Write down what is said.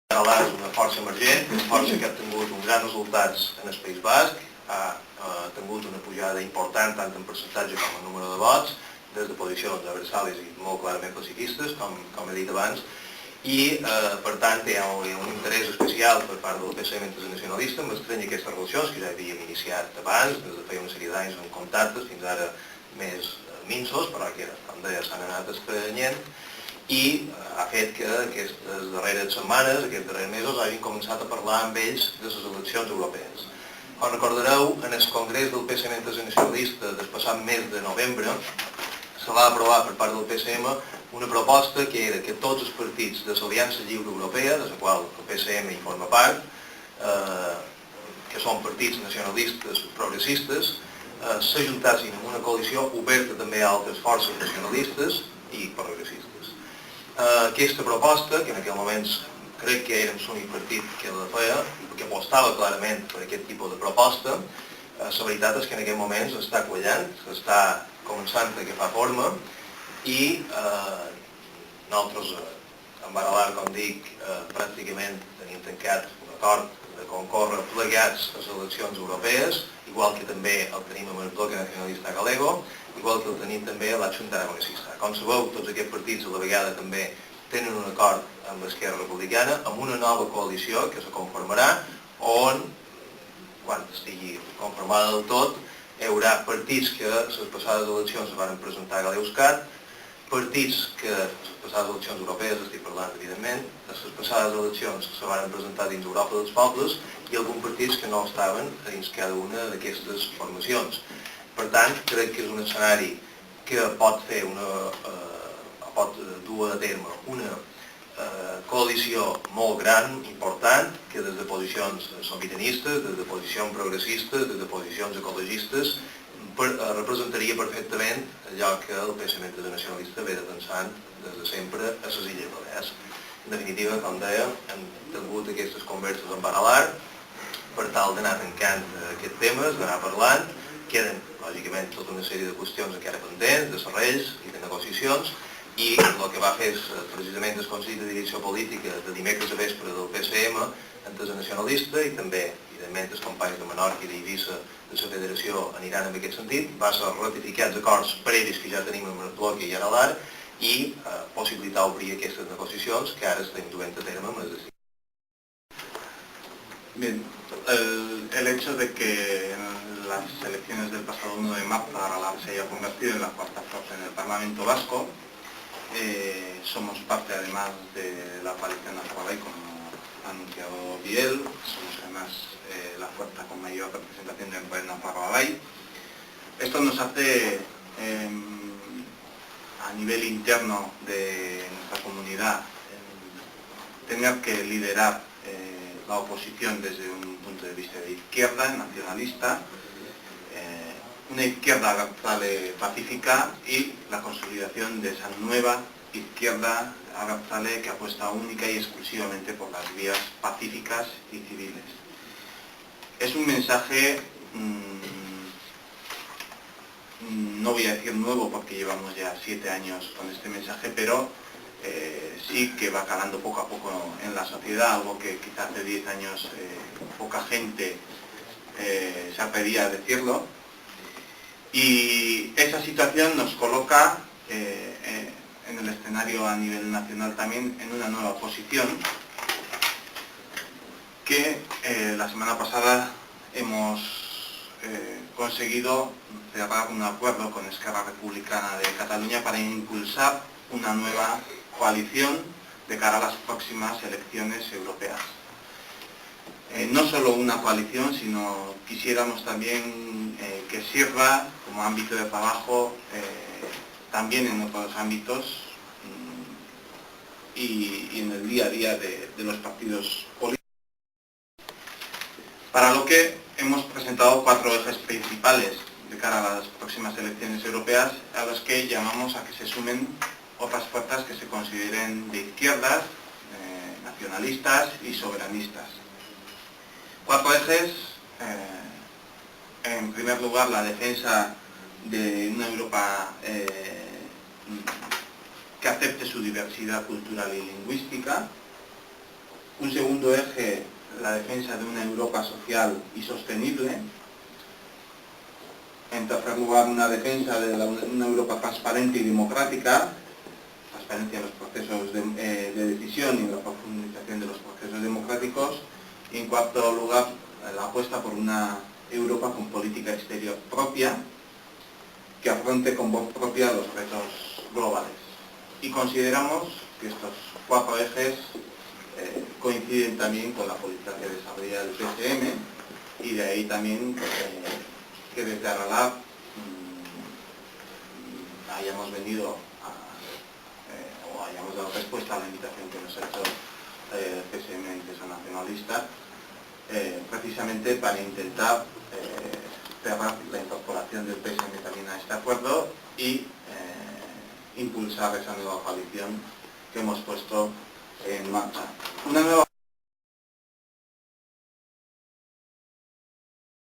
Aralà és una força emergent, una força que ha tingut uns grans resultats en el País Basc, ha tingut una pujada important tant en percentatge com en número de vots, des de posicions adversàries i molt clarament pacifistes, com he dit abans, i per tant hi ha un interès especial per part del PSM internacionalista en estrènyer aquestes relacions que ja havíem iniciat abans, des de feia una sèrie d'anys en contactes, fins ara més minsos, però que, com deia, s'han anat estrenyent, i ha fet que aquestes darreres setmanes, aquests darrers mesos, hagin començat a parlar amb ells de les eleccions europees. Com recordareu, en el congrés del PSM internacionalista del passat mes de novembre se va aprovar per part del PSM una proposta que era que tots els partits de l'Aliança Lliure Europea, de la qual el PSM hi forma part, que són partits nacionalistes progressistes, s'ajuntassin en una coalició oberta també a altres forces nacionalistes i progressistes. Aquesta proposta, que en aquell moment crec que érem l'únic partit que la feia i que apostava clarament per aquest tipus de proposta, la veritat és que en aquest moment s'està quallant, s'està començant a agafar forma i nosaltres, amb Aralà, com dic, pràcticament tenim tancat un acord de concórrer plegats a les eleccions europees, igual que també el tenim amb el Bloque Nacionalista Galego, igual que el tenim també a la Junta Aragonesista. Com sabeu, tots aquests partits a la vegada també tenen un acord amb l'Esquerra Republicana, amb una nova coalició que se conformarà, on, quan estigui conformada del tot, hi haurà partits que a les passades eleccions es van presentar a l'Euscat, partits que a les passades eleccions europees, estic parlant evidentment, a les passades eleccions se van presentar dins Europa dels Pobles i alguns partits que no estaven dins cada una d'aquestes formacions. Per tant, crec que és un escenari que pot fer pot dur a terme una coalició molt gran, important, que des de posicions sobiranistes, des de posicions progressistes, des de posicions ecologistes, representaria perfectament allò que el PSM internacionalista ve defensant des de sempre a les Illes Balears. En definitiva, com deia, hem tingut aquestes converses amb Aralà per tal d'anar tancant aquests temes, d'anar parlant. Queden, lògicament, tota una sèrie de qüestions encara pendents, de serrells i de negociacions, i el que va fer és precisament el Consell de Direcció Política de dimecres a vespre del PSM Entesa Nacionalista i també, evidentment, els companys de Menorca i d'Eivissa de la Federació aniran en aquest sentit. Va ser ratificar els acords previs que ja tenim amb el Bloque i Aralà i possibilitar obrir aquestes negociacions que ara estem duent a terme amb les decisions. Bien, el hecho de que en las elecciones del pasado 1 de marzo Aralá se haya convertido en la cuarta fuerza en el Parlamento Vasco, somos parte además de la coalición Azkualai, como ha anunciado Biel, somos además la fuerza con mayor representación del gobierno Azkualai. Esto nos hace a nivel interno de nuestra comunidad tener que liderar la oposición desde un punto de vista de izquierda, nacionalista, una izquierda abertzale pacífica y la consolidación de esa nueva izquierda abertzale que apuesta única y exclusivamente por las vías pacíficas y civiles. Es un mensaje, no voy a decir nuevo porque llevamos ya 7 años con este mensaje, pero sí que va calando poco a poco en la sociedad, algo que quizás hace 10 años poca gente se atrevía a decirlo. Y esa situación nos coloca en el escenario a nivel nacional también en una nueva posición que la semana pasada hemos conseguido cerrar un acuerdo con Esquerra Republicana de Cataluña para impulsar una nueva coalición de cara a las próximas elecciones europeas. No solo una coalición, sino quisiéramos también que sirva como ámbito de trabajo también en otros ámbitos y en el día a día de los partidos políticos. Para lo que hemos presentado 4 ejes principales de cara a las próximas elecciones europeas, a los que llamamos a que se sumen otras fuerzas que se consideren de izquierdas, nacionalistas y soberanistas. 4 ejes, en primer lugar la defensa de una Europa que acepte su diversidad cultural y lingüística, Un segundo eje, la defensa de una Europa social y sostenible. En tercer lugar, una defensa de una Europa transparente y democrática, transparencia en los procesos de decisión y en la profundización de los procesos democráticos. Y en cuarto lugar, la apuesta por una Europa con política exterior propia, que afronte con voz propia los retos globales. Y consideramos que estos cuatro ejes coinciden también con la política que desarrolla el PCM, y de ahí también que desde Aralab hayamos venido o hayamos dado respuesta a la invitación que nos ha hecho el PSM Entesa Nacionalista, precisamente para intentar cerrar la incorporación del PSM también a este acuerdo y impulsar esa nueva coalición que hemos puesto en marcha. Una nueva